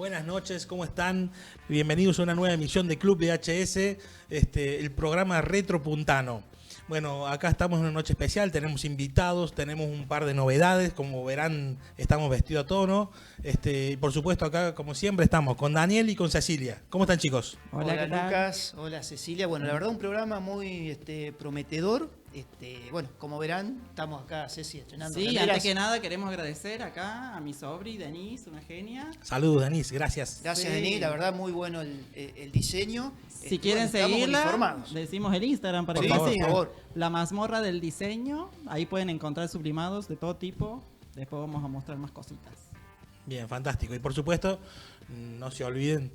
Buenas noches, ¿cómo están? Bienvenidos a una nueva emisión de Club VHS, el programa Retro Puntano. Bueno, acá estamos en una noche especial, tenemos invitados, tenemos un par de novedades, como verán estamos vestidos a tono. Y por supuesto acá, como siempre, estamos con Daniel y con Cecilia. ¿Cómo están, chicos? Hola Lucas, hola Cecilia. Bueno, la verdad un programa muy prometedor. Bueno, como verán, estamos acá, Ceci, estrenando. Sí, antes que nada queremos agradecer acá a mi sobri, Denise, una genia. Saludos, Denise, gracias. Gracias, Sí. Denise, la verdad muy bueno el diseño. Si quieren estamos seguirla, uniformados. decimos el Instagram para Sí, que la por sigan. favor. La mazmorra del diseño, ahí pueden encontrar sublimados de todo tipo. Después vamos a mostrar más cositas. Bien, fantástico. Y por supuesto, no se olviden,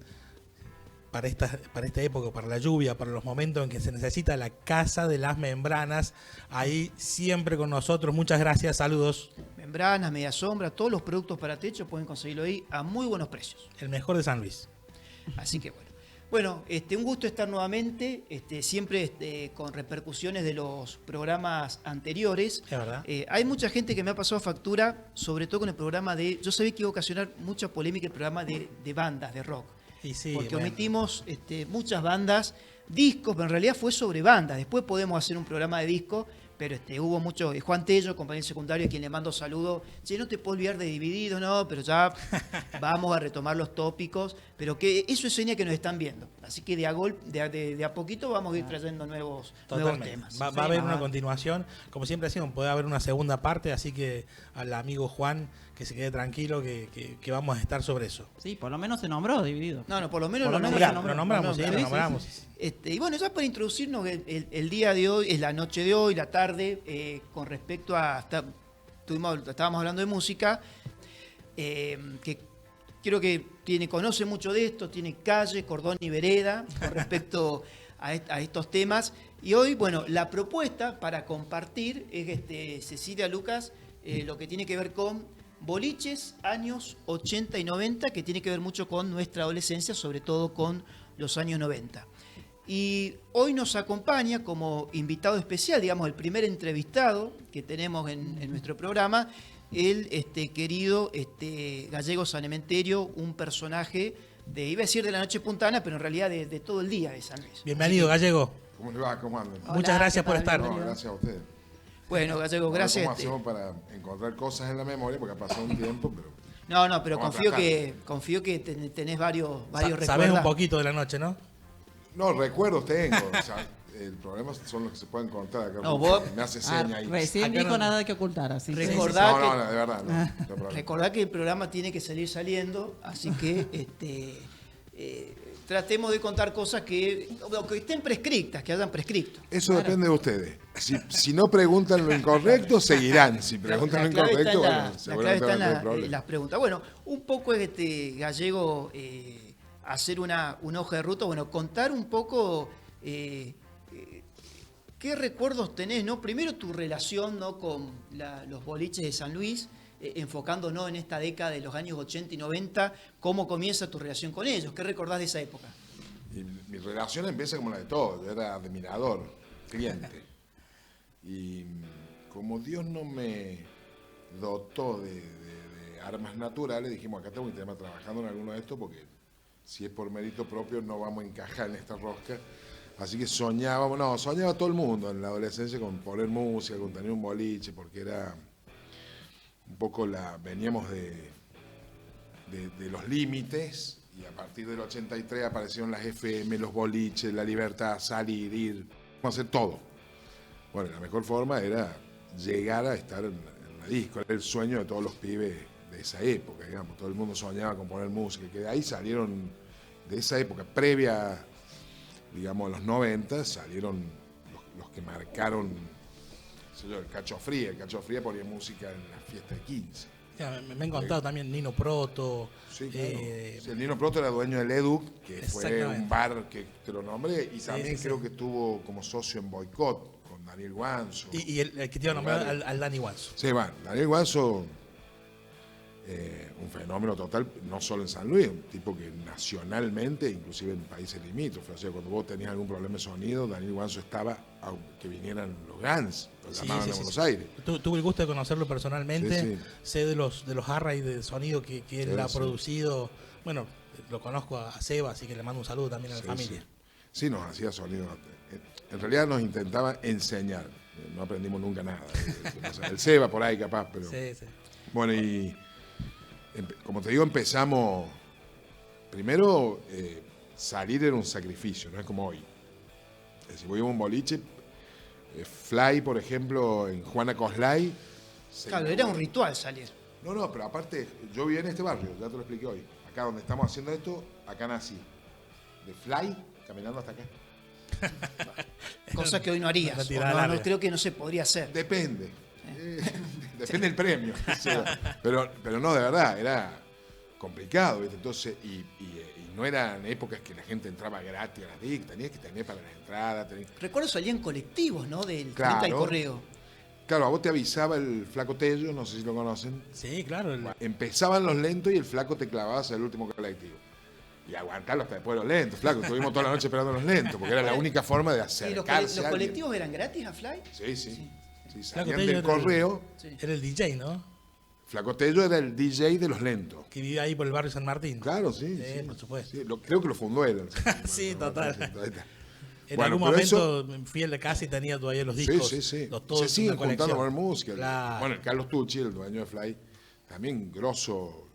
para esta época, para la lluvia, para los momentos en que se necesita la casa de las membranas, ahí siempre con nosotros. Muchas gracias, saludos. Membranas, media sombra, todos los productos para techo pueden conseguirlo ahí a muy buenos precios. El mejor de San Luis. Así que bueno. Bueno, un gusto estar nuevamente, siempre con repercusiones de los programas anteriores. Es verdad. Hay mucha gente que me ha pasado factura, sobre todo con el programa de... Yo sabía que iba a ocasionar mucha polémica el programa de bandas de rock. Y sí, Porque bueno. omitimos muchas bandas, discos, pero en realidad fue sobre bandas. Después podemos hacer un programa de discos, pero hubo mucho. Juan Tello, compañero secundario, a quien le mando saludos. Che, no te puedo olvidar de Divididos, no, pero ya vamos a retomar los tópicos. Pero que eso es señal que nos están viendo. Así que de a poquito vamos a ir trayendo nuevos temas. Va a haber una continuación. Como siempre decimos, puede haber una segunda parte, así que al amigo Juan que se quede tranquilo que vamos a estar sobre eso. Sí, por lo menos se nombró dividido. No, por lo menos lo Lo nombramos. Sí. Y bueno, ya para introducirnos, el día de hoy, es la noche de hoy, la tarde, con respecto a... Estábamos hablando de música, que creo que conoce mucho de esto, tiene calle, cordón y vereda con respecto a estos temas. Y hoy, bueno, la propuesta para compartir es, Cecilia, Lucas, lo que tiene que ver con boliches, años 80 y 90, que tiene que ver mucho con nuestra adolescencia, sobre todo con los años 90. Y hoy nos acompaña como invitado especial, digamos, el primer entrevistado que tenemos en nuestro programa, el querido Gallego San Emeterio, un personaje iba a decir de la noche puntana, pero en realidad de todo el día de San Luis. Bienvenido, Gallego. ¿Cómo le va? ¿Cómo andan? Muchas gracias por estar. No, gracias a ustedes. Bueno, Gallego, gracias. ¿Cómo hacemos para encontrar cosas en la memoria? Porque ha pasado un tiempo, pero... No, pero Vamos a confío que tenés varios recuerdos. Sabés un poquito de la noche, ¿no? No, recuerdos tengo. O sea, el problema son los que se pueden contar acá. No, vos- Me hace seña ahí. Recién Acá dijo no- nada que ocultar, así que... Recordá No, que- no, de verdad, no problema. Recordá que el programa tiene que salir saliendo, así que tratemos de contar cosas que estén prescriptas, que hayan prescrito. Eso depende de ustedes. Si no preguntan lo incorrecto, seguirán. Si preguntan lo clave está incorrecto, en bueno, la clave seguramente está van a tener en problemas. las preguntas. Bueno, un poco es Gallego, hacer una hoja de ruta, bueno, contar un poco qué recuerdos tenés, ¿no? Primero tu relación, ¿no?, con los boliches de San Luis, enfocándonos en esta década de los años 80 y 90, ¿cómo comienza tu relación con ellos? ¿Qué recordás de esa época? Y mi relación empieza como la de todos. Yo era admirador, cliente. Y como Dios no me dotó de armas naturales, dijimos, acá tengo que estar trabajando en alguno de estos porque si es por mérito propio no vamos a encajar en esta rosca. Así que soñaba todo el mundo en la adolescencia con poner música, con tener un boliche, porque era un poco veníamos de los límites, y a partir del 83 aparecieron las FM, los boliches, la libertad, salir, ir, hacer todo. Bueno, la mejor forma era llegar a estar en la disco, era el sueño de todos los pibes de esa época, digamos. Todo el mundo soñaba con poner música, que de ahí salieron, de esa época previa, digamos, a los 90, salieron los que marcaron, qué sé yo, el Cacho Fría. El Cacho Fría ponía música en la fiesta de 15. Ya, me han contado también Nino Proto. Sí, claro. Sí, el Nino Proto era dueño del Educ, que fue Exactamente. un bar que te lo nombré, y también sí, creo sí. que estuvo como socio en Boicot con Daniel Guanzo. Y el que te iba a nombrar al Dani Wanzo. Sí, Daniel Guanzo un fenómeno total, no solo en San Luis, un tipo que nacionalmente, inclusive en países limítrofes, o sea, cuando vos tenías algún problema de sonido, Daniel Guanzo estaba, aunque vinieran los Guns, los llamaban de Buenos Aires. Tuve el gusto de conocerlo personalmente, Sí, sí. sé de los arrays de sonido que él Sí, ha sí. producido. Bueno, lo conozco a Seba, así que le mando un saludo también a la Sí, familia. sí, nos hacía sonido. En realidad nos intentaba enseñar, no aprendimos nunca nada. O sea, el Seba por ahí capaz, pero... Sí, sí. Bueno, y como te digo, empezamos. Primero, salir era un sacrificio, no es como hoy. Si voy a un boliche, Fly, por ejemplo, en Juana Coslay. Claro, era un ritual salir. No, pero aparte, yo viví en este barrio, ya te lo expliqué hoy. Acá donde estamos haciendo esto, acá nací. De Fly, caminando hasta acá. Cosa que hoy no harías. Una O tirada no, larga. creo que no se podría hacer. Depende. Depende del premio. O sea, pero no, de verdad, era complicado, ¿viste? Entonces, y no eran épocas que la gente entraba gratis a las DIC, tenías que tener para las entradas. Recuerdo salían colectivos, ¿no? Del Claro. Frente al Correo. Claro, a vos te avisaba el Flaco Tello, no sé si lo conocen. Sí, claro. Empezaban los lentos y el Flaco te clavaba hacia el último colectivo. Y aguantarlo hasta después de los lentos, Flaco. Estuvimos toda la noche esperando los lentos, porque era la única forma de ¿Y los acercarse a alguien. colectivos eran gratis a Fly? Sí. Flaco Salían Tello del era correo. Sí. Era el DJ, ¿no? Flaco Tello era el DJ de los lentos. Que vivía ahí por el barrio San Martín. Claro, sí. Por supuesto. Sí, creo que lo fundó él. Sí, total. Ahí está. En Bueno, algún pero momento fui a la casa y tenía todavía los discos. Sí. Todos Se siguen una colección. juntando a ver música. Claro. Bueno, el Carlos Tucci, el dueño de Fly, también grosso.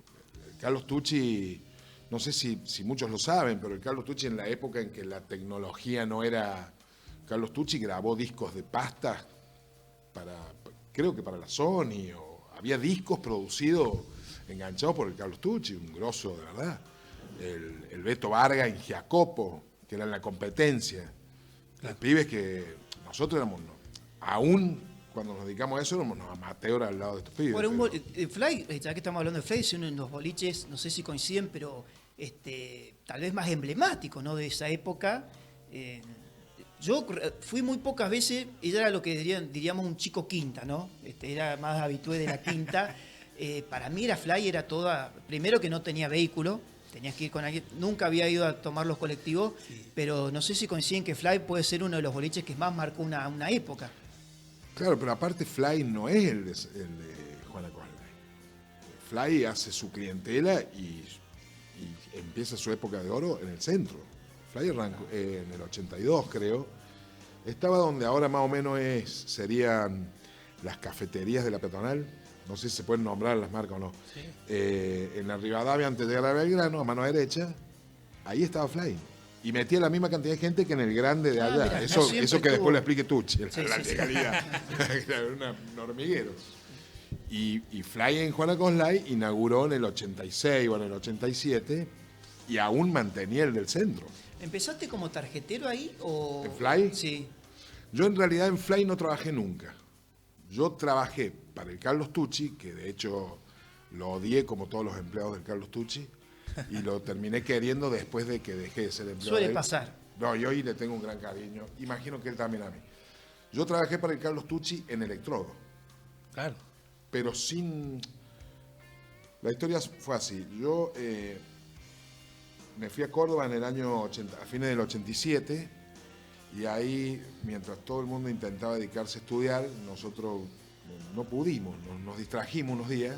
El Carlos Tucci, no sé si muchos lo saben, pero el Carlos Tucci en la época en que la tecnología no era... Carlos Tucci grabó discos de pasta creo que para la Sony, o había discos producidos, enganchados por el Carlos Tucci, un grosso de verdad. El Beto Vargas en Giacopo, que era en la competencia. Los pibes que nosotros éramos, aún cuando nos dedicamos a eso, éramos unos amateurs al lado de estos pibes. Bueno, pero- Fly, ya que estamos hablando de Fly, es uno de los boliches, no sé si coinciden, pero tal vez más emblemático, ¿no? De esa época. Yo fui muy pocas veces, ella era lo que diríamos un chico quinta, ¿no? Era más habitué de la quinta. Para mí era Fly, era toda, primero que no tenía vehículo, tenías que ir con alguien, nunca había ido a tomar los colectivos, pero no sé si coinciden que Fly puede ser uno de los boliches que más marcó una época. Claro, pero aparte Fly no es el de Juana Coslay. Fly hace su clientela y empieza su época de oro en el centro. Fly arrancó en el 82, creo. Estaba donde ahora más o menos serían las cafeterías de la peatonal. No sé si se pueden nombrar las marcas o no. Sí. En la Rivadavia, antes de llegar a Belgrano, a mano derecha, ahí estaba Fly. Y metía la misma cantidad de gente que en el grande de Ah, allá. mira, eso siempre que estuvo- después lo explique Tucci, Sí, la sí, sí. legalidad. Era un hormiguero. Y Fly en Juana Coslay inauguró en el 86 o en el 87 y aún mantenía el del centro. ¿Empezaste como tarjetero ahí o...? ¿En Fly? Sí. Yo en realidad en Fly no trabajé nunca. Yo trabajé para el Carlos Tucci, que de hecho lo odié como todos los empleados del Carlos Tucci, y lo terminé queriendo después de que dejé de ser empleado. Suele de él. pasar. No, yo hoy le tengo un gran cariño. Imagino que él también a mí. Yo trabajé para el Carlos Tucci en Electrodo, Claro. pero sin... La historia fue así. Yo me fui a Córdoba en el año 80, a fines del 87, y ahí, mientras todo el mundo intentaba dedicarse a estudiar, nosotros no pudimos, nos distrajimos unos días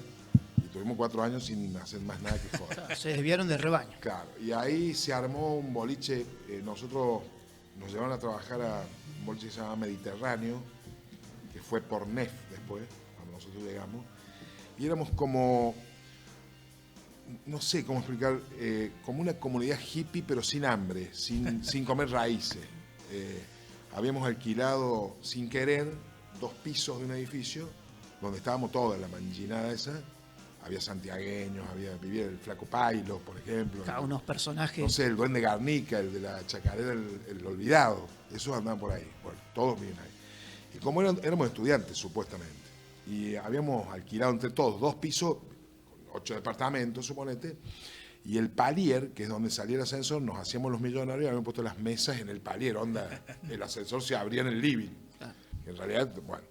y tuvimos 4 años sin hacer más nada que joder. Se desviaron del rebaño. Claro, y ahí se armó un boliche, nosotros nos llevaron a trabajar a un boliche que se llama Mediterráneo, que fue por NEF después, cuando nosotros llegamos, y éramos como, no sé cómo explicar, como una comunidad hippie pero sin hambre, sin comer raíces. Habíamos alquilado sin querer 2 pisos de un edificio donde estábamos todos, la manginada esa. Había santiagueños, vivía el Flaco Pailo, por ejemplo. Cada unos personajes. No sé, el Duende Garnica, el de la chacarera, el olvidado. Esos andaban por ahí. Bueno, todos viven ahí. Y como éramos estudiantes, supuestamente, y habíamos alquilado entre todos 2 pisos, 8 departamentos, suponete, y el palier, que es donde salía el ascensor, nos hacíamos los millonarios y habíamos puesto las mesas en el palier, onda, el ascensor se abría en el living. En realidad, bueno.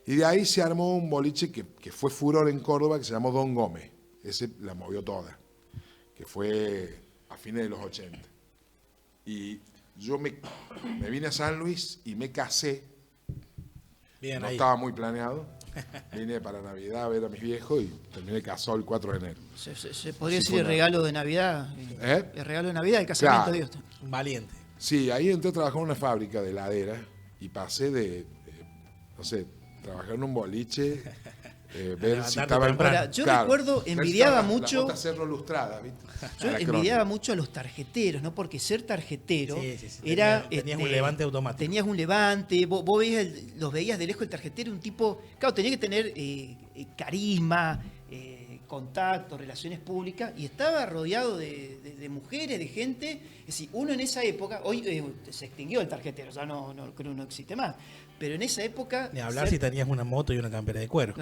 Y de ahí se armó un boliche que fue furor en Córdoba, que se llamó Don Gómez. ese la movió toda, que fue a fines de los 80. Y yo me vine a San Luis y me casé. Bien, No ahí. estaba muy planeado. Vine para Navidad a ver a mis viejos y terminé casado el 4 de enero. Se podría Sí, decir fue el una- regalo de Navidad. ¿Eh? El regalo de Navidad, el casamiento, Claro. digo usted. Valiente. Sí, ahí entré a trabajar en una fábrica de heladera y pasé de no sé, trabajar en un boliche, ver si levantarte estaba... temprano. Ahora, yo recuerdo, ver si envidiaba estaba mucho- La bota cerro lustrada, ¿viste? Yo A la envidiaba crónica. mucho a los tarjeteros, ¿no? Porque ser tarjetero Sí. era... Tenías un levante automático. Tenías un levante, vos veías los veías de lejos el tarjetero, un tipo... Claro, tenía que tener carisma, contacto, relaciones públicas, y estaba rodeado de mujeres, de gente. Es decir, uno en esa época... Hoy se extinguió el tarjetero, ya no creo que no existe más. Pero en esa época... Ni hablar ser- si tenías una moto y una campera de cuero.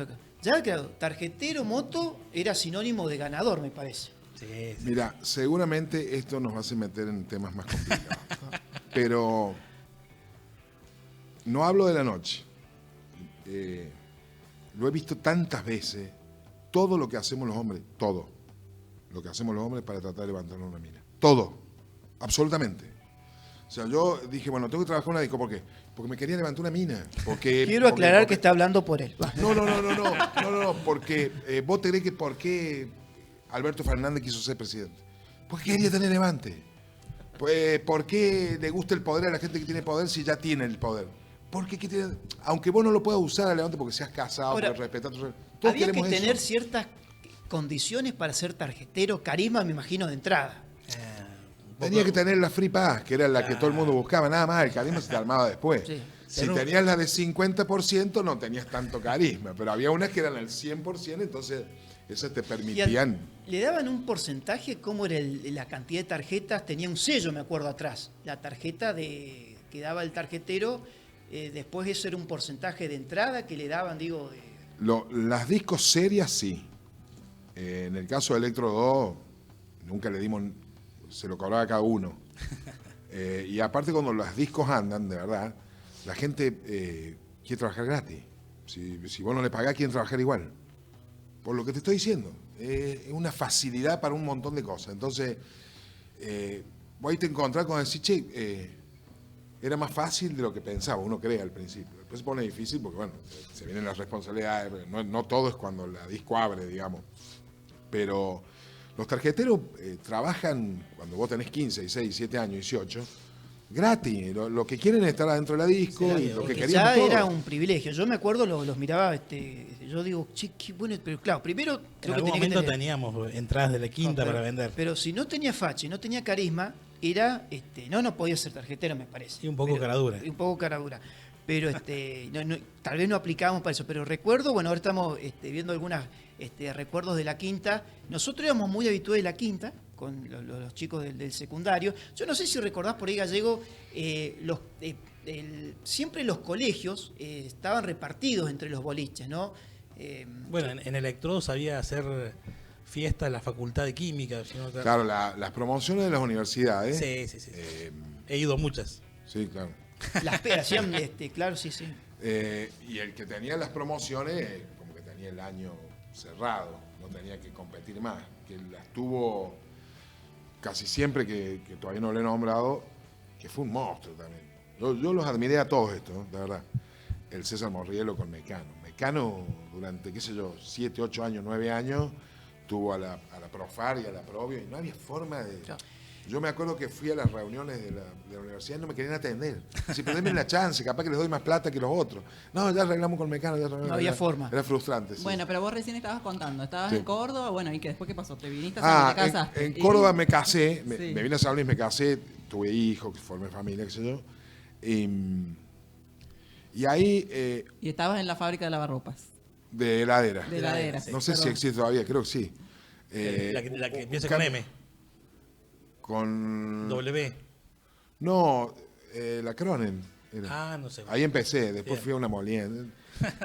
Ya, claro, tarjetero, moto, era sinónimo de ganador, me parece. Sí. Mira, seguramente esto nos va a hacer meter en temas más complicados. Pero no hablo de la noche. Lo he visto tantas veces. Todo lo que hacemos los hombres, todo lo que hacemos los hombres para tratar de levantarnos una mina. Todo, absolutamente. O sea, yo dije, bueno, tengo que trabajar en una disco. ¿Por qué? Porque me quería levantar una mina. Quiero aclarar que está hablando por él. Va. No, porque vos te crees que por qué Alberto Fernández quiso ser presidente. Porque quería tener levante. Pues, ¿por qué le gusta el poder a la gente que tiene poder si ya tiene el poder? Porque aunque vos no lo puedas usar a levante porque seas casado, Ahora, porque respetas todos Había que queremos eso. tener ciertas condiciones para ser tarjetero, carisma, me imagino, de entrada. Un poco- Tenía que tener la free pass, que era la que todo el mundo buscaba, nada más, el carisma se te armaba después. Sí. Si Pero- tenías la de 50%, no tenías tanto carisma, pero había unas que eran al 100%, entonces esas te Y al- permitían. le daban un porcentaje, cómo era la cantidad de tarjetas, tenía un sello, me acuerdo atrás. La tarjeta que daba el tarjetero, después eso era un porcentaje de entrada que le daban, digo, Las discos serias sí. En el caso de Electro 2, nunca le dimos, se lo cobraba cada uno. Y aparte cuando los discos andan, de verdad, la gente quiere trabajar gratis. Si vos no le pagás, quieren trabajar igual. Por lo que te estoy diciendo. Es una facilidad para un montón de cosas. Entonces, vos ahí te encontrás con decir, che, era más fácil de lo que pensaba, uno cree al principio. Después se pone difícil porque, bueno, se vienen las responsabilidades, no todo es cuando la disco abre, digamos. Pero los tarjeteros trabajan, cuando vos tenés 15, 16, 17 años, 18, gratis. Lo que quieren es estar adentro de la disco Sí, y lo que que querían ya todo. era un privilegio. Yo me acuerdo, los miraba, yo digo, che, qué bueno, pero claro, primero En creo que algún tenía que momento tener... teníamos entradas de la quinta No, para vender. Pero si no tenía facha y no tenía carisma, era, no podía ser tarjetero, me parece. Y un poco Pero- caradura. y un poco caradura. Pero tal vez no aplicábamos para eso. Pero recuerdo, bueno, ahora estamos viendo algunos recuerdos de la quinta. Nosotros éramos muy habituados de la quinta, con los chicos del secundario. Yo no sé si recordás por ahí, Gallego, siempre los colegios estaban repartidos entre los boliches, ¿no? Bueno, en Electrodo sabía hacer fiesta en la Facultad de Química. Si no- Claro, las promociones de las universidades. Sí. He ido a muchas. Sí, claro. Las peras, hacían, claro, sí. Y el que tenía las promociones, como que tenía el año cerrado, no tenía que competir más. Que las tuvo casi siempre, que todavía no lo he nombrado, que fue un monstruo también. Yo los admiré a todos estos, ¿no? De verdad. El César Morrielo con Mecano. Mecano, durante, qué sé yo, 7, 8 años, 9 años, tuvo a la Profar y a la Provio, y no había forma de... Claro. Yo me acuerdo que fui a las reuniones de la universidad y no me querían atender. Si perdeme la chance, capaz que les doy más plata que los otros. No, ya arreglamos con Mecano. No había forma. Era frustrante, sí. Bueno, pero vos recién estabas contando, estabas Sí. en Córdoba, bueno, ¿y que después qué pasó? ¿Te viniste a te casaste? en Córdoba me casé, Sí. me vine a San Luis, me casé, tuve hijos, formé familia, qué sé yo. Y ahí, Y estabas en la fábrica de lavarropas. de heladera. De heladera, No sé si perdón. existe todavía, creo que sí. La que empieza con M. Con... W. No, la Cronen. era. Ah, no sé. Ahí empecé, después Bien. fui a una molienda.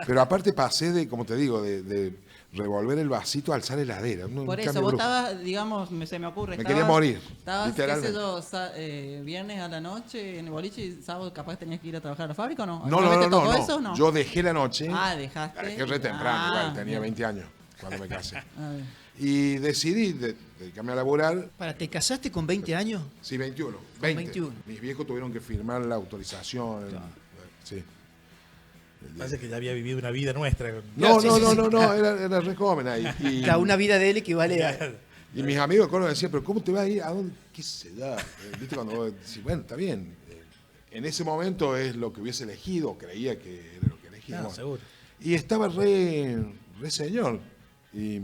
Pero aparte pasé de, como te digo, de revolver el vasito a alzar heladera. Un Por eso, cambio vos brusco. estabas, digamos, se me ocurre. Me quería morir, Estabas, qué sé literalmente. yo, viernes a la noche en el boliche y sábado capaz tenías que ir a trabajar a la fábrica o no. No, ¿Alguna vez te tocó no. eso o no? Yo dejé la noche. Ah, dejaste. La dejé re temprano, Ah, igual, tenía bien. 20 años cuando me casé. Ah, bien. Y decidí dedicarme a laburar. ¿Te casaste con 20 años? Sí, 21. 20. 21. Mis viejos tuvieron que firmar la autorización. Claro. Sí. Parece que ya había vivido una vida nuestra. No, Sí, no, sí, no, sí. no, no, era re joven ahí. Y, Claro, una vida de él equivale a... y mis amigos me decían, pero ¿cómo te vas a ir? ¿A dónde? ¿Qué se da? ¿Viste cuando vos decís, bueno, está bien. En ese momento es lo que hubiese elegido, creía que era lo que elegía. No, seguro. Y estaba re señor. Y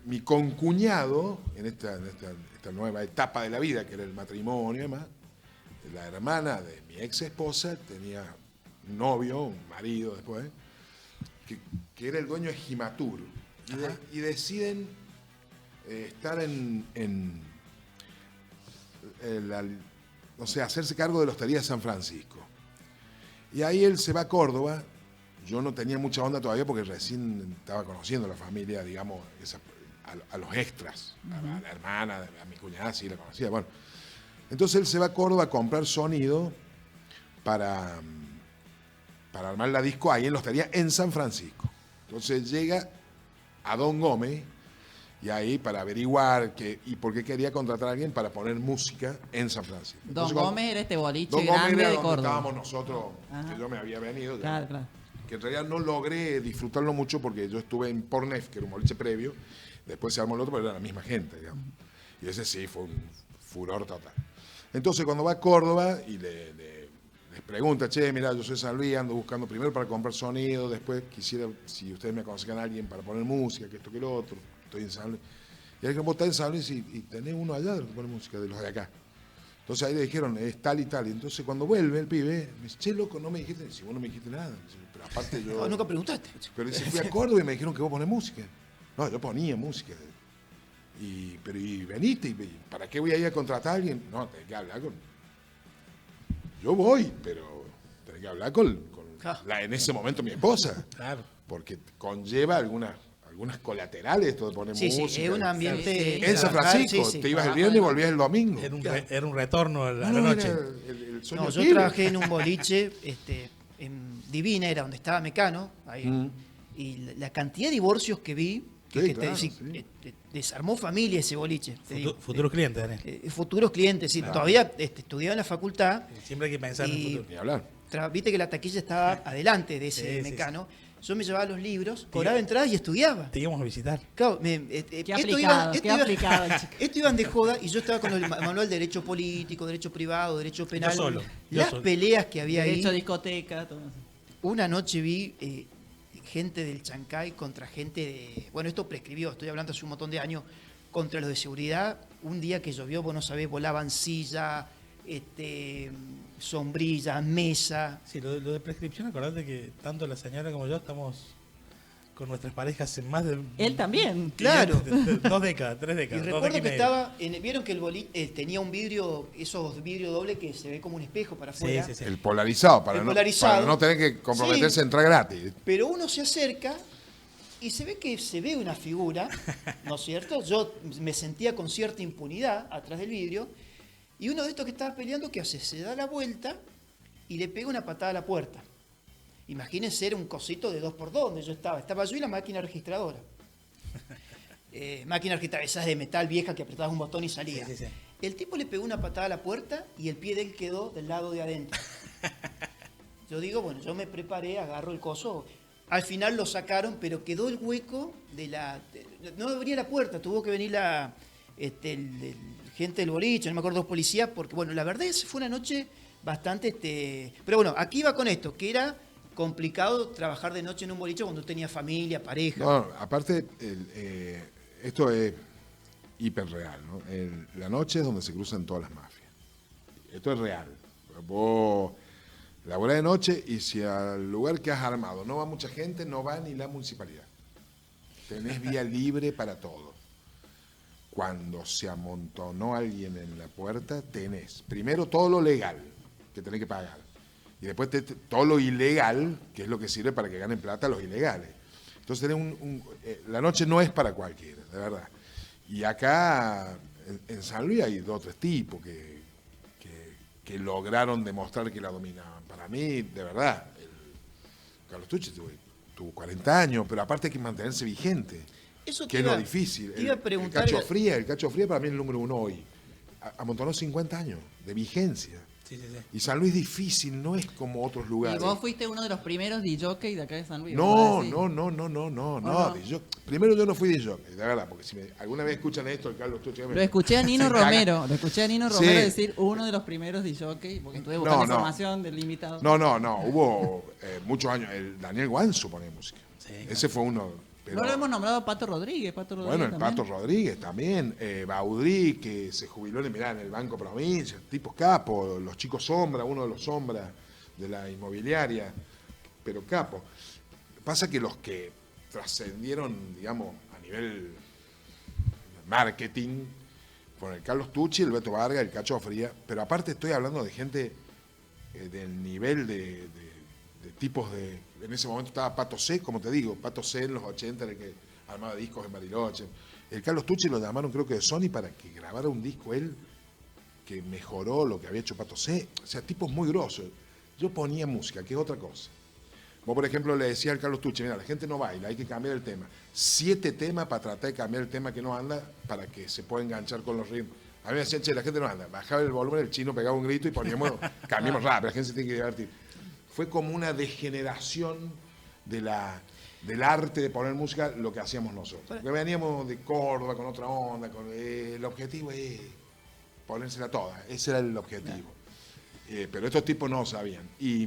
mi concuñado, en esta nueva etapa de la vida, que era el matrimonio y demás, la hermana de mi ex esposa tenía un novio, un marido después, que era el dueño de Gimatur. Y deciden estar hacerse cargo de la Hostería de San Francisco. Y ahí él se va a Córdoba. Yo no tenía mucha onda todavía porque recién estaba conociendo a la familia, digamos, a los extras, a la hermana, a mi cuñada, sí la conocía. Bueno, entonces él se va a Córdoba a comprar sonido para armar la disco ahí en la Hostería en San Francisco. Entonces llega a Don Gómez y ahí para averiguar y por qué quería contratar a alguien para poner música en San Francisco. Don Entonces, Gómez era este boliche Don Gómez grande era de donde Córdoba. estábamos nosotros, Ajá. que yo me había venido. Claro, claro. Que en realidad no logré disfrutarlo mucho porque yo estuve en Pornef, que era un boliche previo, después se armó el otro, pero era la misma gente, digamos. Y ese sí fue un furor total. Entonces cuando va a Córdoba y les pregunta, che, mira, yo soy de San Luis, ando buscando primero para comprar sonido, después quisiera, si ustedes me aconsejan a alguien para poner música, que esto, que lo otro, estoy en San Luis. Y alguien, vos estás en San Luis y tenés uno allá de los que pone música, de los de acá. Entonces ahí le dijeron, es tal y tal. Y entonces cuando vuelve el pibe, me dice, che, loco, no me dijiste, si vos no me dijiste nada. Pero aparte yo... No, nunca preguntaste. Pero dice, fui a Córdoba y me dijeron que vos ponés música. No, yo ponía música. Pero veniste, ¿para qué voy a ir a contratar a alguien? No, tenés que hablar con... Yo voy, pero tenés que hablar con en ese momento mi esposa. Claro. Porque conlleva algunas colaterales esto de poner música. Sí, es un ambiente... En San Francisco, te ibas el viernes y volvías el domingo. Era un retorno a la No, noche. era el sueño No, yo pibe. trabajé en un boliche, en Divina, era donde estaba Mecano, ahí, y la cantidad de divorcios que vi, Sí, claro, sí. Desarmó familia ese boliche. te digo. Futuros clientes, Daniel. Futuros clientes, sí, todavía estudiaba en la facultad, Siempre hay que pensar en el futuro. Ni hablar. viste que la taquilla estaba adelante de ese Sí, Mecano, yo me llevaba los libros, cobraba entradas y estudiaba. Te íbamos a visitar. Claro, Qué aplicado, qué aplicado el chico. esto iban de joda y yo estaba con el manual de Derecho Político, Derecho Privado, Derecho Penal. solo, yo Las solo. peleas que había Derecho a ahí. discoteca, todo eso. Una noche vi gente del Chancay contra gente de... Bueno, esto prescribió, estoy hablando hace un montón de años, contra los de seguridad. Un día que llovió, vos no sabés, volaban silla, sombrilla, mesa. Sí, lo de prescripción, acordate que tanto la señora como yo estamos con nuestras parejas en más de... Él también. Claro. 2 décadas, 3 Y décadas. 2 recuerdo décadas y que media. estaba, vieron que el boliche tenía un vidrio, esos vidrios dobles que se ve como un espejo para afuera. Sí, sí, sí. El polarizado, para no tener que comprometerse Sí. a entrar gratis. Pero uno se acerca y se ve una figura, ¿no es cierto? Yo me sentía con cierta impunidad atrás del vidrio, y uno de estos que estaba peleando, ¿qué hace? Se da la vuelta y le pega una patada a la puerta. Imagínense, era un cosito de 2x2 donde yo estaba. Estaba yo y la máquina registradora. Máquina registradora, esas de metal vieja que apretabas un botón y salía. Sí, sí, sí. El tipo le pegó una patada a la puerta y el pie de él quedó del lado de adentro. Yo digo, bueno, yo me preparé, agarro el coso. Al final lo sacaron, pero quedó el hueco de la... No abría la puerta, tuvo que venir el gente del boliche, no me acuerdo, 2 policías, porque, bueno, la verdad es que fue una noche bastante... Pero bueno, aquí iba con esto, que era complicado trabajar de noche en un boliche cuando tenía familia, pareja. No, aparte, esto es hiperreal, ¿no? La noche es donde se cruzan todas las mafias. Esto es real. Vos laburás de noche y si al lugar que has armado no va mucha gente, no va ni la municipalidad. Tenés vía libre para todo. Cuando se amontonó alguien en la puerta, tenés primero todo lo legal que tenés que pagar. Y después todo lo ilegal, que es lo que sirve para que ganen plata los ilegales. Entonces tenés la noche no es para cualquiera, de verdad. Y acá en San Luis hay 2 o 3 tipos que lograron demostrar que la dominaban. Para mí, de verdad, Carlos Tucci tuvo 40 años, pero aparte hay que mantenerse vigente. Eso que es lo difícil. Te iba a preguntar. El Cacho Fría para mí es el número 1 hoy. Amontonó 50 años de vigencia. Sí, sí, sí. Y San Luis difícil, no es como otros Y lugares. vos fuiste uno de los primeros DJ de acá de San Luis. No. no? Primero yo no fui DJ, de verdad, porque si alguna vez escuchan esto, el Carlos Tucci... Lo escuché a Nino Romero, Sí. decir uno de los primeros DJ, porque estuve buscando información del invitado. No, hubo muchos años, el Daniel Guanzo ponía música. Sí, Ese fue uno... pero- No lo hemos nombrado a Pato Rodríguez. Bueno, el también. Pato Rodríguez también, Baudrí, que se jubiló en el Banco Provincia, tipos capos, los chicos Sombra, uno de los Sombra de la inmobiliaria, pero capo. Pasa que los que trascendieron, digamos, a nivel marketing, fueron el Carlos Tucci, el Beto Vargas, el Cacho Fría, pero aparte estoy hablando de gente del nivel de tipos de... En ese momento estaba Pato C, como te digo, Pato C en los 80 era el que armaba discos en Bariloche. El Carlos Tucci lo llamaron creo que de Sony para que grabara un disco él que mejoró lo que había hecho Pato C. O sea, tipos muy grosos. Yo ponía música, que es otra cosa. Vos, por ejemplo, le decía al Carlos Tucci, mira, la gente no baila, hay que cambiar el tema. 7 temas para tratar de cambiar el tema que no anda para que se pueda enganchar con los ritmos. A mí me decían, che, la gente no anda. Bajaba el volumen, el chino pegaba un grito y poníamos, cambiamos rápido, la gente se tiene que divertir. Fue como una degeneración del arte de poner música, lo que hacíamos nosotros. Porque veníamos de Córdoba con otra onda, el objetivo es ponérsela toda, ese era el objetivo. Pero estos tipos no sabían. Y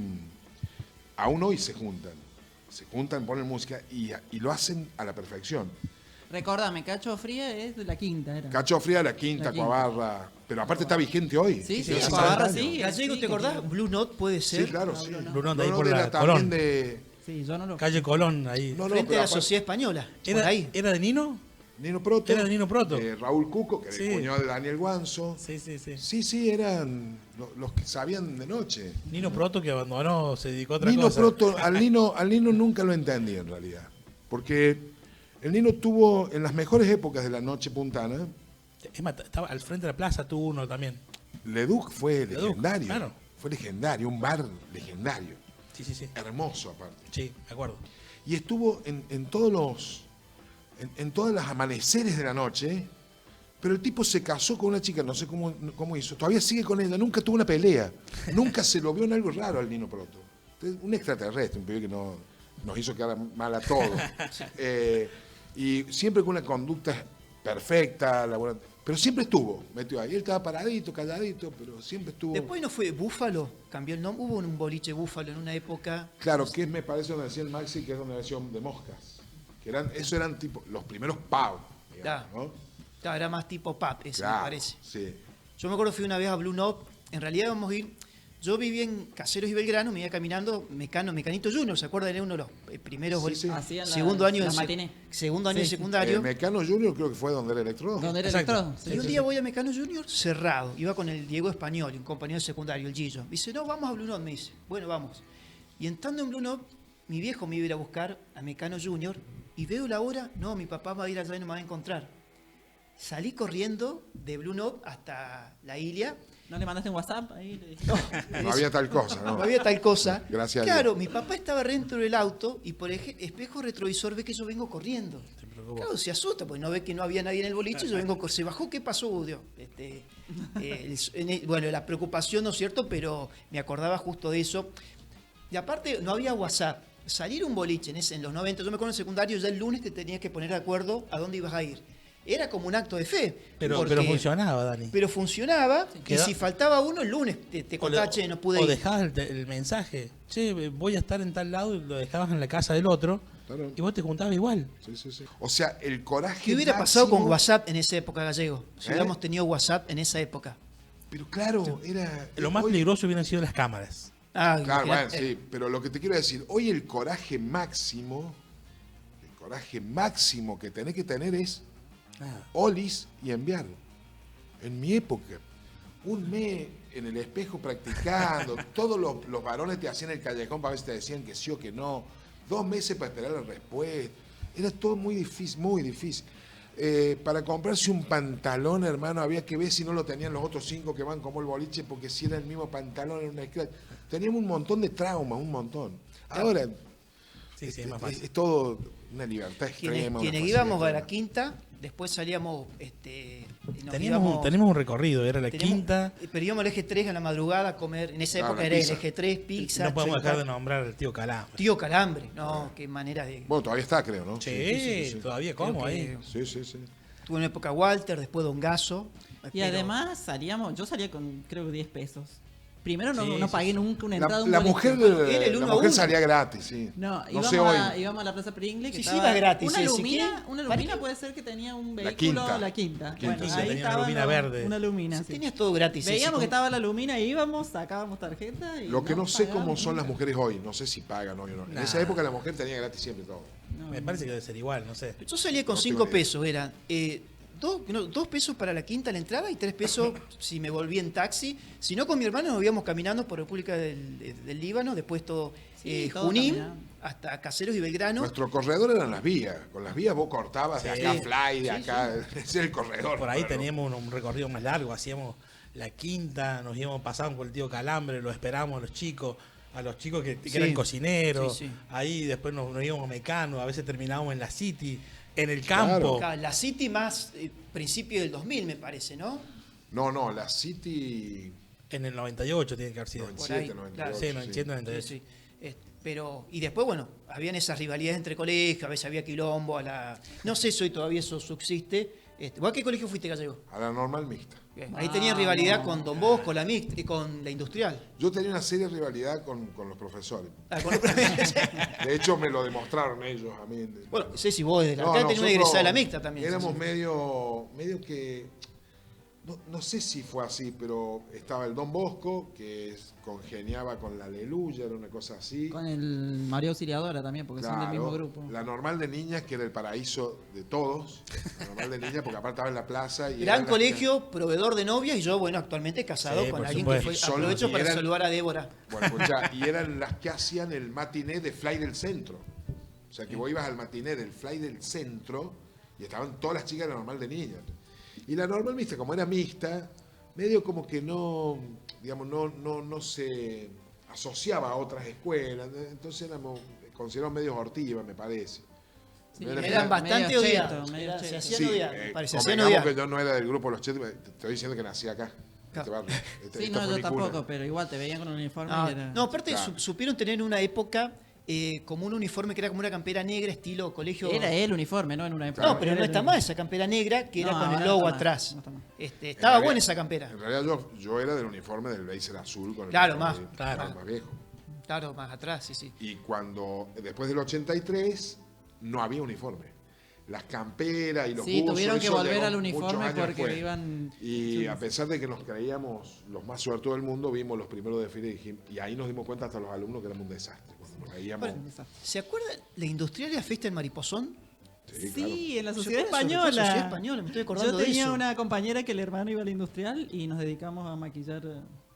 aún hoy se juntan, ponen música y lo hacen a la perfección. Recordame, Cacho Fría es de la quinta, era. Cacho Fría, la quinta, Coabarra, pero aparte está vigente hoy. Sí, Hace Coabarra 60 años. sí. Gallego, ¿te acordás? Blue Note puede ser. Sí, claro, sí. Blue Note ahí por era la también Colón. de... Sí, yo no lo... Calle Colón, ahí. No, Frente a pero la aparte- Sociedad Española. Por ¿Era, ahí. ¿Era de Nino? Nino Proto. Era de Nino Proto. Raúl Cuco, que era Sí. el cuñado de Daniel Guanzo. Sí, sí, sí. Sí, eran los que sabían de noche. Nino Proto que abandonó, se dedicó a otra Nino cosa. Proto, al Nino nunca lo entendí en realidad. Porque el Nino tuvo, en las mejores épocas de la noche puntana, Es más, estaba al frente de la plaza, tuvo uno también. Leduc fue Leduc, legendario. claro. Fue legendario, un bar legendario. Sí, sí, sí. Hermoso aparte. Sí, me acuerdo. Y estuvo en todos los. En todos los amaneceres de la noche. Pero el tipo se casó con una chica, no sé cómo hizo. Todavía sigue con ella, nunca tuvo una pelea. Nunca se lo vio en algo raro al Nino Proto. Un extraterrestre, un pibe que nos hizo quedar mal a todos. Y siempre con una conducta perfecta, pero siempre estuvo metido ahí. Él estaba paradito, calladito, pero siempre estuvo. Después no fue Búfalo, cambió el nombre. Hubo un boliche Búfalo en una época. Claro, que me parece donde decía el Maxi, que es una versión de moscas. Que eso eran tipo los primeros pub, digamos, ¿no? Claro, era más tipo pub, ese Claro, me parece. sí. Yo me acuerdo que fui una vez a Blue Note. En realidad íbamos a ir. Yo vivía en Caseros y Belgrano, me iba caminando Mecanito Junior, ¿se acuerdan? Era uno de los primeros Sí, sí. Hacían segundo año la de matiné. segundo año Sí. de secundario. Mecano Junior creo que fue donde era Electrodo. ¿Dónde era Exacto. Electrodo? Sí, Y un sí, día sí. voy a Mecano Junior cerrado. Iba con el Diego Español, un compañero de secundario, el Gillo. Me dice, no, vamos a Blue Note, me dice. Bueno, vamos. Y entrando en Blue Note, mi viejo me iba a ir a buscar a Mecano Junior y veo la hora, no, mi papá va a ir allá y no me va a encontrar. Salí corriendo de Blue Note hasta la Ilia. ¿No le mandaste un WhatsApp ahí? Le dije, No había tal cosa, ¿no? No había tal cosa. Gracias a Claro, Dios. mi papá estaba dentro del auto y por espejo retrovisor ve que yo vengo corriendo. Claro, se asusta porque no ve que no había nadie en el boliche. Yo vengo, se bajó, ¿qué pasó? Dios? Bueno, la preocupación, ¿no es cierto? Pero me acordaba justo de eso. Y aparte, no había WhatsApp. Salir a un boliche en los 90, yo me acuerdo en el secundario, ya el lunes te tenías que poner de acuerdo a dónde ibas a ir. Era como un acto de fe. Pero funcionaba, Dani. Pero funcionaba, y Queda- si faltaba uno, el lunes te contaba, che, no pude o ir. dejabas el mensaje. Che, voy a estar en tal lado y lo dejabas en la casa del otro. Claro. Y vos te juntabas igual. Sí. O sea, el coraje. ¿Qué hubiera pasado máximo- con WhatsApp en esa época, Gallego? Si ¿Eh? hubiéramos tenido WhatsApp en esa época. Pero claro, era. Lo más hoy- peligroso hubieran sido las cámaras. Ah, Claro, bueno, imagínate. sí, pero lo que te quiero decir, hoy el coraje máximo que tenés que tener es olis y enviarlo. En mi época, un mes en el espejo practicando, todos los varones te hacían el callejón para ver si te decían que sí o que no, 2 meses para esperar la respuesta, era todo muy difícil, muy difícil. Para comprarse un pantalón, hermano, había que ver si no lo tenían los otros 5 que van como el boliche, porque si era el mismo pantalón, era una esclava. Teníamos un montón de traumas, un montón. Ahora, Sí, sí, es más fácil. Es todo una libertad extrema. Quienes una íbamos a facilidad la quinta, después salíamos, nos Teníamos un recorrido, era la quinta. Pero íbamos al eje 3 a la madrugada a comer. En esa Claro, época la era el pizza. eje 3, pizza. No podemos dejar de chocolate. nombrar al tío Calambre. Tío Calambre, no, qué manera de. Bueno, todavía está, creo, ¿no? Sí, todavía Creo como que ahí. Sí, sí, sí. Tuve una época Walter, después Don Gaso. Y pero- además yo salía con creo que 10 pesos. Primero no, Sí, no sí, pagué sí. nunca una entrada a un La boliche. mujer, Era el la uno a mujer uno. salía gratis, sí. No, No íbamos, sé hoy. íbamos a la Plaza Pringle. Que Sí, sí, estaba iba gratis, Una sí, lumina, sí. una ¿Para lumina qué? puede ser que tenía un La vehículo, quinta. la quinta. Quinta, Bueno, sí, ahí tenía una estaba lumina verde. Una lumina, sí. Tenías todo gratis. Veíamos ese, que estaba la lumina, íbamos, sacábamos tarjeta y Lo que no sé cómo pagábamos son las nunca. mujeres hoy, no sé si pagan hoy o no. En Nah. esa época la mujer tenía gratis siempre todo. No, Me parece que debe ser igual, no sé. Yo salía con No 5 tengo idea. pesos, eran 2 pesos para la quinta la entrada y 3 pesos si me volví en taxi. Si no, con mi hermano nos íbamos caminando por República del Líbano, después todo Sí, todo Junín, caminando. hasta Caseros y Belgrano. Nuestro corredor eran las vías. Con las vías vos cortabas de Sí. acá Fly, de Sí, acá. Ese es el corredor. Por ahí claro. teníamos un recorrido más largo, hacíamos la quinta, nos íbamos pasando con el tío Calambre, lo esperábamos a los chicos que Sí. eran cocineros, Sí, sí. ahí después nos íbamos a Mecano, a veces terminábamos en la City, en el Claro. campo. Acá, la City más principio del 2000, me parece, ¿no? No, la City. En el 98 tiene que haber sido. 97, Por ahí, 98. Sí, 97, Sí, 98. sí. Pero, y después, bueno, habían esas rivalidades entre colegios, a veces había quilombo, no sé si hoy todavía eso subsiste. ¿Vos a qué colegio fuiste, Gallego? A la normal mixta. Bien, ahí tenían rivalidad con Don Bosco, la mixta y con la industrial. Yo tenía una seria rivalidad con los profesores. Ah, con los- De hecho, me lo demostraron ellos a mí. bueno, no sé si vos desde la No, acá tenés una nosotros egresada de la mixta también. Éramos Sí. medio que. No sé si fue así, pero estaba el Don Bosco, que congeniaba con la Aleluya, era una cosa así. Con el María Auxiliadora también, porque son del mismo grupo. La normal de niñas, que era el paraíso de todos. La normal de niñas, porque aparte estaba en la plaza. Y Gran eran las colegio, proveedor de novias y yo, bueno, actualmente casado Sí, con por alguien que fue. supuesto. Aprovecho Y para eran- saludar a Débora. Bueno, escuchá, y eran las que hacían el matiné de Fly del Centro. O sea, que vos ibas al matiné del Fly del Centro y estaban todas las chicas de la normal de niñas. Y la normal mixta, como era mixta, medio como que no, digamos, no se asociaba a otras escuelas. Entonces éramos considerados medios hortivas, me parece. Sí, No era- Eran bastante medio cheto, odiados. medio Se cheto. hacían Sí, odiar, me parece. Se hacían convengamos odiar. que yo no era del grupo de los chetos, te estoy diciendo que nací acá, en este Claro. barrio. Sí, Esta no, fue yo mi tampoco, cuna. pero igual te veían con el uniforme No, y era... no, aparte Claro. supieron tener en una época como un uniforme que era como una campera negra, estilo colegio. Era el uniforme, ¿no? En una época. No, pero no Era está el- más esa campera negra que era No, con el ahora logo no está más, atrás. no está más. Estaba En realidad- buena esa campera. En realidad yo era del uniforme del blazer azul con el Claro, uniforme más. Claro. más viejo. Claro, más atrás, sí, sí. Y cuando, después del 83, no había uniforme. Las camperas y los Sí, buzos, tuvieron que eso volver llegó al muchos uniforme años porque después. iban... Y a pesar de que nos creíamos los más suertudos del mundo, vimos los primeros desfiles y dijimos- y ahí nos dimos cuenta hasta los alumnos que éramos un desastre. Cuando nos veíamos, Bueno, ¿se acuerdan la industrial y la fiesta en Mariposón? sí, claro. Sí, en la ¿Se sociedad acuerdan sobre todo española. la sociedad española? Me estoy acordando Yo de tenía eso. una compañera que el hermano iba a la industrial y nos dedicamos a maquillar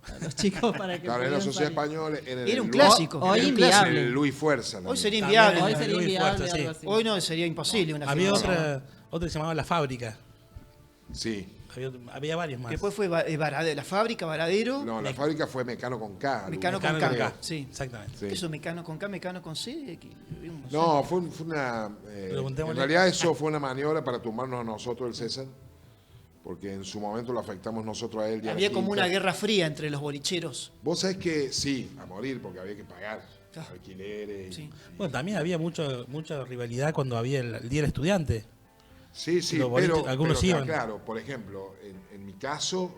a los chicos para que Claro, era la pudieran sociedad salir. española. Era un clásico. Hoy era un inviable. clásico. El Luis Fuerza. Hoy también. sería También inviable. Hoy era sería Luis inviable, Fuerza, sí. algo así. Hoy no sería imposible una Había fiesta. otra que se llamaba La Fábrica. Sí. Había varias más. Después fue la fábrica, Varadero. No, la fábrica fue Mecano con K. Mecano Luis. con Mecano K. con K. Sí. Exactamente. Sí. Eso Mecano con K, Mecano con C. No, fue una. En Preguntémosle. realidad, eso fue una maniobra para tumbarnos a nosotros el César, porque en su momento lo afectamos nosotros a él. y a la Había como quinta. una guerra fría entre los bolicheros. Vos sabés que sí, a morir, porque había que pagar Claro. alquileres. y- Sí. Bueno, también había mucha rivalidad cuando había el Día del Estudiante. Sí, sí, Los pero, boliches, algunos pero iban. claro, por ejemplo, en mi caso,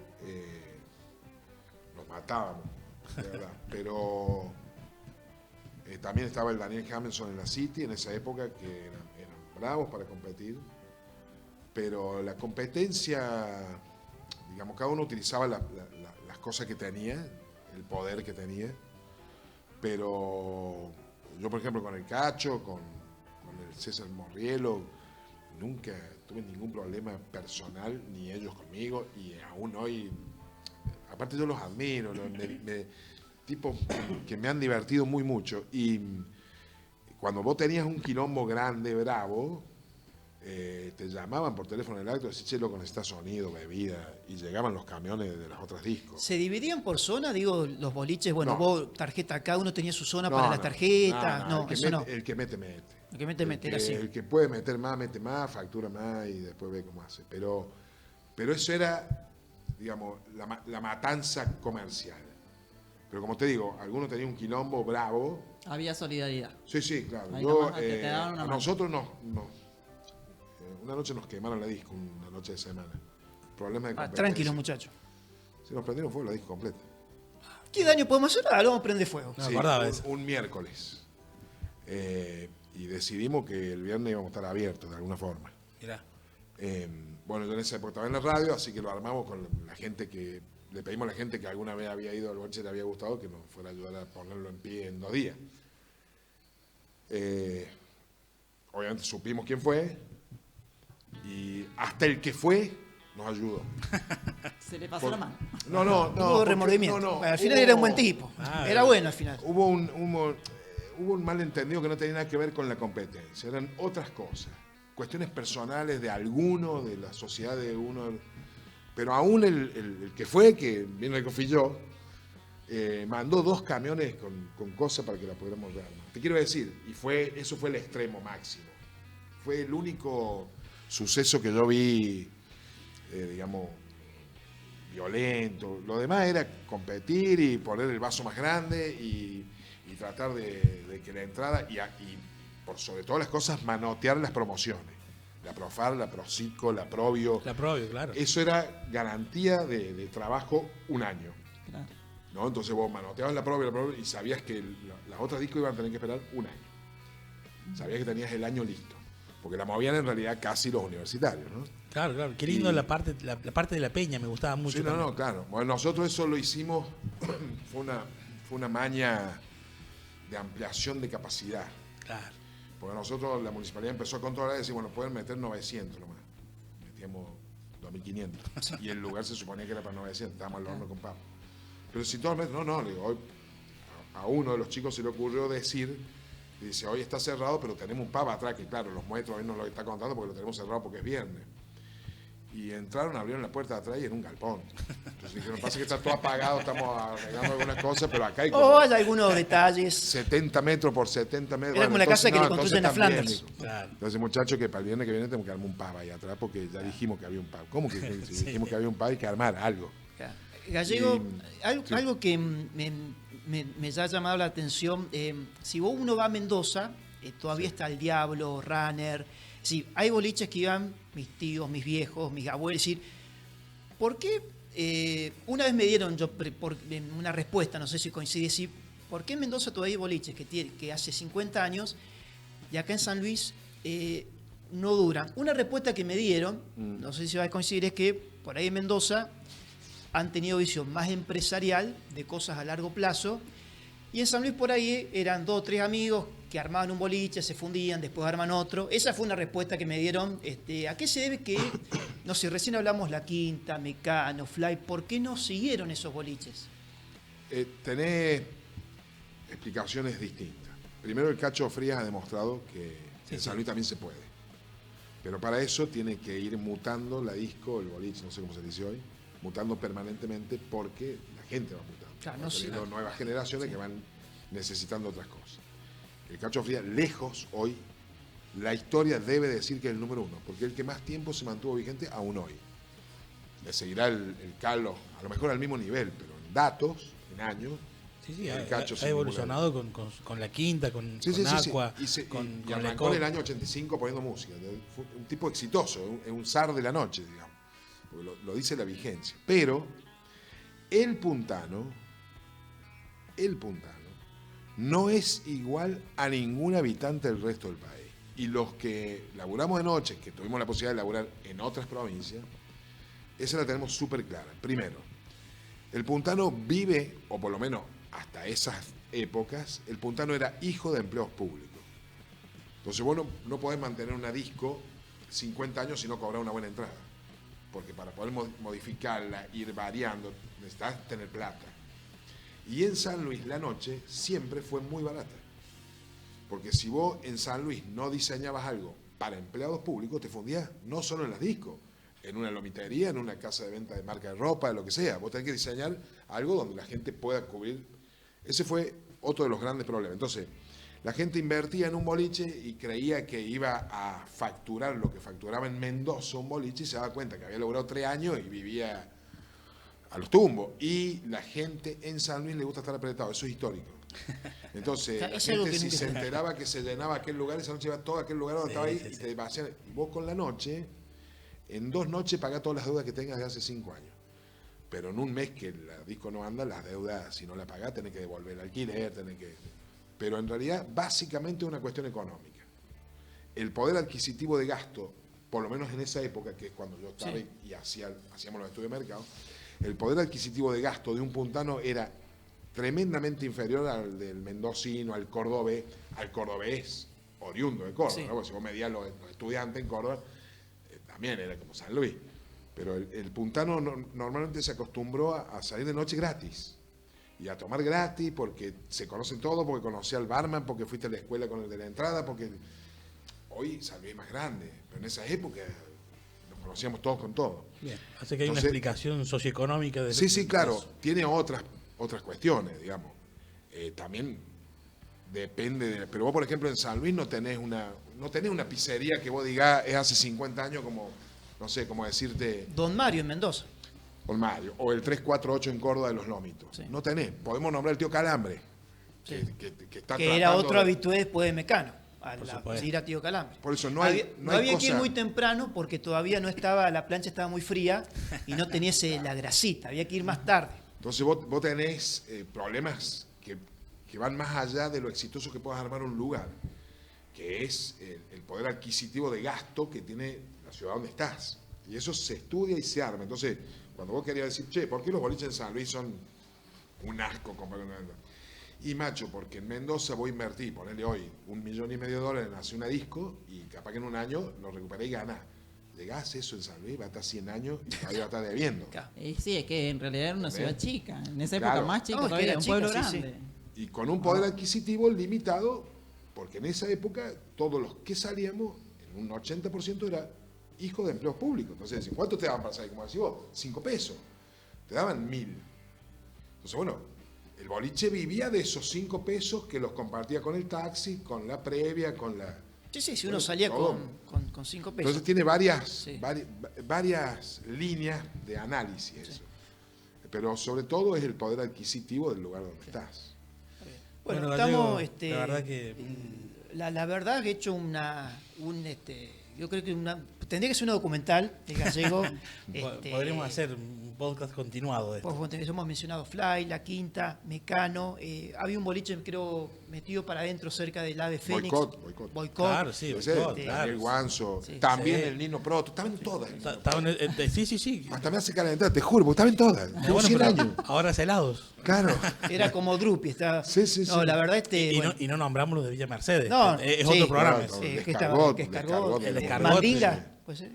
nos matábamos, de verdad. Pero también estaba el Daniel Jameson en la City en esa época, que eran bravos para competir. Pero la competencia, digamos, cada uno utilizaba las cosas que tenía, el poder que tenía. Pero yo, por ejemplo, con el Cacho, con el César Morrielo, nunca tuve ningún problema personal, ni ellos conmigo, y aún hoy, aparte yo los admiro, tipos que me han divertido muy mucho. Y cuando vos tenías un quilombo grande, bravo, te llamaban por teléfono en el acto y decían, che, loco, necesitas sonido, bebida, y llegaban los camiones de las otras discos. ¿Se dividían por zona? Digo, los boliches, bueno, No. vos, tarjeta, cada uno tenía su zona No, para las no, tarjetas. No, el que eso mete, no. El que mete, mete. El que mete, era así. El que puede meter más, mete más, factura más y después ve cómo hace. Pero eso era, digamos, la matanza comercial. Pero como te digo, algunos tenían un quilombo bravo. Había solidaridad. Sí, claro. Ahí Yo, nomás te daban una a mano. nosotros una noche nos quemaron la disco, una noche de semana. Problema de competencia. Tranquilos, muchachos. Se nos prendieron fuego la disco completa. ¿Qué daño podemos hacer? Lo vamos a prender fuego. No, acordaba un, eso. un miércoles. Y decidimos que el viernes íbamos a estar abiertos de alguna forma. Mirá. Bueno, yo en esa época estaba en la radio, así que lo armamos con la gente que... Le pedimos a la gente que alguna vez había ido al boliche y le había gustado que nos fuera a ayudar a ponerlo en pie en 2 días. Obviamente supimos quién fue y hasta el que fue nos ayudó. Se le pasó la mano. No, Hubo porque- remordimiento. no, Bueno, al final era un buen tipo. Era bueno al final. Hubo un malentendido que no tenía nada que ver con la competencia, eran otras cosas, cuestiones personales de alguno, de la sociedad de uno, pero aún el que fue, que viene el que fui yo, mandó 2 camiones con cosas para que la pudiéramos ver. Te quiero decir, eso fue el extremo máximo, fue el único suceso que yo vi, digamos, violento. Lo demás era competir y poner el vaso más grande y tratar de que la entrada y por sobre todas las cosas manotear las promociones. La Profar, la Procico, la Provio. La Provio, claro. Eso era garantía de trabajo un año. Claro. ¿No? Entonces vos manoteabas la Provio y sabías que las otras discos iban a tener que esperar un año. Sabías que tenías el año listo. Porque la movían en realidad casi los universitarios, ¿no? Claro. Qué lindo Y- la parte de la peña, me gustaba mucho. Sí, no, también. no, claro. Bueno, nosotros eso lo hicimos, fue una maña de ampliación de capacidad. Claro. Porque nosotros, la municipalidad empezó a controlar y decir, bueno, pueden meter 900 nomás. Metíamos 2.500. Y el lugar se suponía que era para 900, estábamos al horno con pavo. Pero si todos meten, no, le digo, hoy a uno de los chicos se le ocurrió decir, dice, hoy está cerrado, pero tenemos un pavo atrás, que claro, los muestros hoy no lo está contando porque lo tenemos cerrado porque es viernes. Y entraron, abrieron la puerta de atrás y era un galpón. Entonces dijeron, pasa que está todo apagado, estamos arreglando algunas cosas, pero acá hay como O hay algunos detalles. 70 metros por 70 metros. Era como la casa que le entonces construyen a también, Flanders. dijo. Claro. Entonces, muchachos, que para el viernes que viene tenemos que armar un pavo ahí atrás porque ya dijimos que había un pavo. ¿Cómo que si Sí. dijimos que había un pavo hay que armar algo? Gallego, Sí. algo que me ha llamado la atención, si uno va a Mendoza, todavía está el Diablo, Runner, sí, hay boliches que iban mis tíos, mis viejos, mis abuelos, es decir, ¿por qué? Una vez me dieron en una respuesta, no sé si coincide, sí, ¿por qué en Mendoza todavía hay boliches que hace 50 años y acá en San Luis no duran? Una respuesta que me dieron, no sé si va a coincidir, es que por ahí en Mendoza han tenido visión más empresarial de cosas a largo plazo y en San Luis por ahí eran 2 o 3 amigos que armaban un boliche, se fundían, después arman otro. Esa fue una respuesta que me dieron. ¿A qué se debe que, no sé, recién hablamos La Quinta, Mecano, Fly, ¿por qué no siguieron esos boliches? Tenés explicaciones distintas. Primero, el Cacho Frías ha demostrado que en San Luis también se puede. Pero para eso tiene que ir mutando la disco, el boliche, no sé cómo se dice hoy, mutando permanentemente porque la gente va mutando. Claro, Van no sé. teniendo nuevas generaciones que van necesitando otras cosas. El Cacho Frías, lejos hoy, la historia debe decir que es el número 1, porque es el que más tiempo se mantuvo vigente aún hoy. Le seguirá el Carlos, a lo mejor al mismo nivel, pero en datos, en años, Sí, el ha Cacho sin evolucionado con La Quinta, con Aqua, con y arrancó Lecor. en el año 85 poniendo música. Fue un tipo exitoso, un zar de la noche, digamos. Porque lo dice la vigencia. Pero el puntano no es igual a ningún habitante del resto del país. Y los que laburamos de noche, que tuvimos la posibilidad de laburar en otras provincias, esa la tenemos súper clara. Primero, el puntano vive, o por lo menos hasta esas épocas, el puntano era hijo de empleos públicos. Entonces vos no podés mantener una disco 50 años si no cobrar una buena entrada. Porque para poder modificarla, ir variando, necesitas tener plata. Y en San Luis la noche siempre fue muy barata. Porque si vos en San Luis no diseñabas algo para empleados públicos te fundías no solo en las discos, en una lomitería, en una casa de venta de marca de ropa, de lo que sea. Vos tenés que diseñar algo donde la gente pueda cubrir. Ese fue otro de los grandes problemas. Entonces, la gente invertía en un boliche y creía que iba a facturar lo que facturaba en Mendoza un boliche y se daba cuenta que había logrado 3 años y vivía a los tumbos. Y la gente en San Luis le gusta estar apretado, eso es histórico. Entonces, la gente si se enteraba que se llenaba aquel lugar, esa noche iba a todo aquel lugar donde estaba ahí y te vacían. Y vos con la noche, en 2 noches pagás todas las deudas que tengas de hace 5 años. Pero en un mes que la disco no anda, las deudas, si no la pagás, tenés que devolver el alquiler, Pero en realidad, básicamente es una cuestión económica. El poder adquisitivo de gasto, por lo menos en esa época, que es cuando yo estaba y hacíamos los estudios de mercado, el poder adquisitivo de gasto de un puntano era tremendamente inferior al del mendocino, al cordobés oriundo de Córdoba, ¿no? Porque si vos medías los estudiantes en Córdoba, también era como San Luis. Pero el puntano normalmente se acostumbró a salir de noche gratis y a tomar gratis porque se conocen todos, porque conocí al barman, porque fuiste a la escuela con el de la entrada, porque hoy San Luis es más grande, pero en esa época nos conocíamos todos con todo. Bien, así que hay una explicación socioeconómica de Sí, claro, tiene otras cuestiones, digamos. También depende pero vos, por ejemplo, en San Luis no tenés una pizzería que vos digas es hace 50 años como, no sé, como decirte... Don Mario en Mendoza. Don Mario, o el 348 en Córdoba de los Lómitos. Sí. No tenés, podemos nombrar el tío Calambre, que está que era otro habitué después de Mecano, ir a tío Calambre. Por eso no había hay que ir muy temprano porque todavía no estaba, la plancha estaba muy fría y no tenía la grasita, había que ir más tarde. Entonces vos tenés problemas que van más allá de lo exitoso que puedas armar un lugar, que es el poder adquisitivo de gasto que tiene la ciudad donde estás. Y eso se estudia y se arma. Entonces, cuando vos querías decir, che, ¿por qué los boliches en San Luis son un asco comparado con Mendoza? Y macho, porque en Mendoza voy a invertir, ponerle hoy $1,5 millones en hacer una disco y capaz que en un año lo recuperé y ganás. Llegás eso en San Luis, va a estar 100 años y todavía va a estar debiendo. Sí, es que en realidad era una ciudad chica. En esa época más chica todavía, era un pueblo grande. Sí. Y con un poder adquisitivo limitado, porque en esa época todos los que salíamos, en un 80% era hijo de empleos públicos. Entonces, ¿cuánto te daban para salir? Como decís vos, 5 pesos. Te daban 1.000. Entonces, bueno, el boliche vivía de esos 5 pesos que los compartía con el taxi, con la previa, con la... Sí, uno salía con 5 pesos. Entonces tiene varias líneas de análisis eso. Pero sobre todo es el poder adquisitivo del lugar donde estás. Bueno, estamos... la verdad que... La verdad que he hecho yo creo que tendría que ser una documental de Gallego. Podríamos hacer un podcast continuado de esto. Hemos mencionado Fly, La Quinta, Mecano. Había un boliche, creo, metido para adentro cerca del Ave Fénix. Boicot. Claro, sí, Boicot. El Guanzo. Sí, también el Nino Proto. Estaban todas. Sí. Hasta me hace calentar, te juro, porque estaban todas. Llevo 100 años. Ahora es helados. Claro. Era como Drupi. Sí. No, la verdad y no nombramos los de Villa Mercedes. No, es otro programa. El Mandinga. Pues, sí,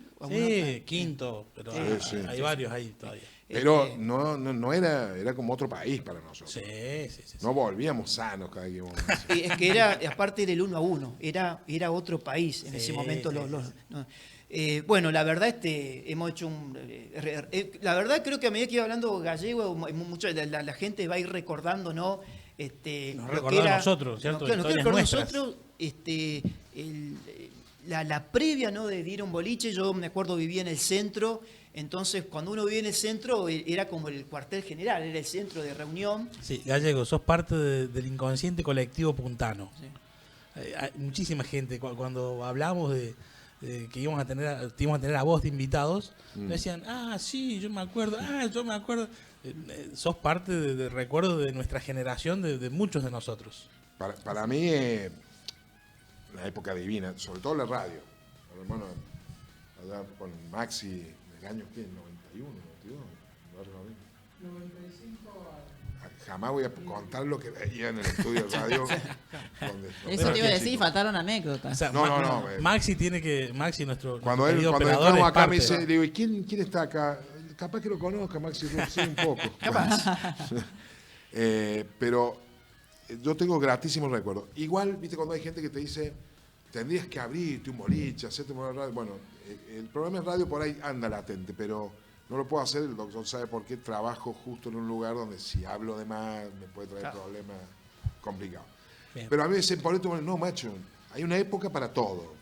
Quinto, pero hay varios ahí todavía. Pero no era como otro país para nosotros. Sí. No volvíamos sanos cada que íbamos. Es que aparte era el 1-1, era otro país en ese momento. Bueno, la verdad hemos hecho la verdad creo que a medida que iba hablando Gallego, la gente va a ir recordando, ¿no? Nos recordaba a nosotros, ¿cierto? Nos recordaba a nosotros, la previa, ¿no? De ir a un boliche. Yo me acuerdo, vivía en el centro. Entonces, cuando uno vivía en el centro, era como el cuartel general, era el centro de reunión. Sí, Gallego, sos parte del inconsciente colectivo puntano. Sí. Hay muchísima gente, cuando hablamos de que íbamos a tener a vos de invitados, me decían, sí, yo me acuerdo. Sos parte de recuerdos de nuestra generación, de muchos de nosotros. Para mí, una época divina, sobre todo la radio. Hermano, allá con Maxi, del año, ¿qué? 91, 92, no 95. Jamás voy a contar lo que veía en el estudio de radio. Eso te iba a decir, faltaron anécdotas. O sea, no. Maxi, nuestro cuando entramos acá me dice, le digo, ¿y quién está acá? Capaz que lo conozca, Maxi, sí, un poco. Capaz. Pero yo tengo gratísimos recuerdos. Igual, viste, cuando hay gente que te dice, tendrías que abrirte un boliche, hacerte un radio. Bueno, el programa en radio por ahí anda latente, pero no lo puedo hacer. El doctor sabe por qué trabajo justo en un lugar donde si hablo de más me puede traer problemas complicados. Bien. Pero a mí me dicen, por esto, no, macho, hay una época para todo.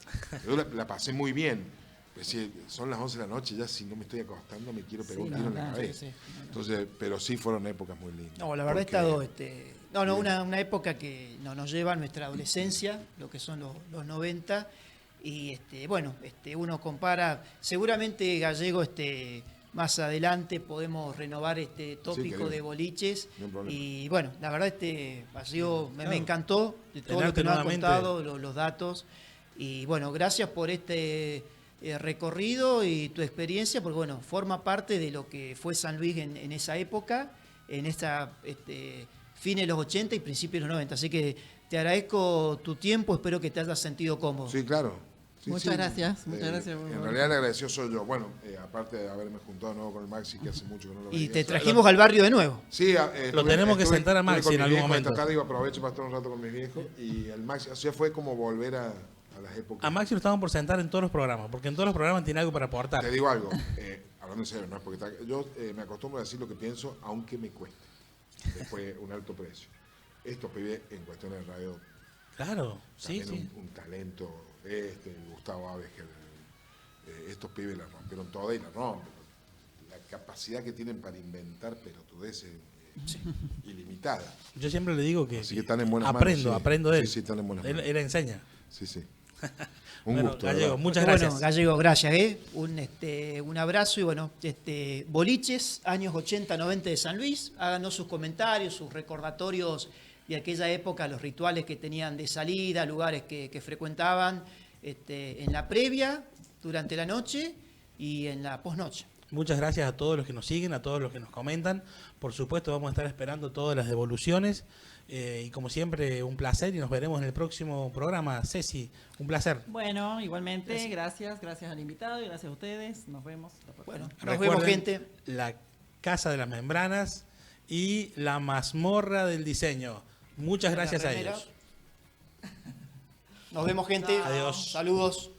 Yo la pasé muy bien. Pues si son las 11 de la noche, ya si no me estoy acostando me quiero pegar un tiro en la cabeza. Entonces, pero sí fueron épocas muy lindas. No, la verdad he estado, una época que nos lleva a nuestra adolescencia, lo que son los 90, y uno compara, seguramente Gallego, más adelante podemos renovar este tópico de boliches, y bueno, la verdad ha sido, me encantó de todo lo que nos ha contado, los datos, y bueno, gracias por este recorrido y tu experiencia, porque bueno, forma parte de lo que fue San Luis en esa época, en esta fines de los 80 y principios de los 90. Así que te agradezco tu tiempo, espero que te hayas sentido cómodo. Sí, claro. Sí, muchas gracias. En realidad el agradecido soy yo. Bueno, aparte de haberme juntado de nuevo con el Maxi, que hace mucho que no lo veía. Y te trajimos al barrio de nuevo. Sí, lo tenemos que sentar a Maxi en algún momento. Esta tarde digo, aprovecho para estar un rato con mis viejos. Y el Maxi, o sea, fue como volver a las épocas. A Maxi lo estaban por sentar en todos los programas, porque en todos los programas tiene algo para aportar. Te digo algo, hablando en serio, no es porque yo me acostumbro a decir lo que pienso, aunque me cueste. Después un alto precio. Estos pibes en cuestiones de radio. Claro, sí, sí. Un talento, Gustavo Aves, que estos pibes la rompieron toda y la rompen. La capacidad que tienen para inventar pelotudeces ilimitada. Yo siempre le digo que, así que están en buenas aprendo, manos, sí. aprendo de él. Sí, sí, están en buenas manos. Él enseña. Sí, sí. Bueno, gusto. Gallego, ¿verdad? muchas gracias. Bueno, Gallego, gracias. Un abrazo y bueno, boliches, años 80, 90 de San Luis. Háganos sus comentarios, sus recordatorios de aquella época, los rituales que tenían de salida, lugares que frecuentaban en la previa, durante la noche y en la posnoche. Muchas gracias a todos los que nos siguen, a todos los que nos comentan. Por supuesto, vamos a estar esperando todas las devoluciones. Y como siempre, un placer y nos veremos en el próximo programa. Ceci, un placer. Bueno, igualmente, gracias al invitado y gracias a ustedes. Nos vemos la próxima. Bueno, nos Recuerden, vemos, gente. La Casa de las Membranas y la Mazmorra del Diseño. Muchas gracias a ellos. Nos vemos, gente. Adiós. Saludos.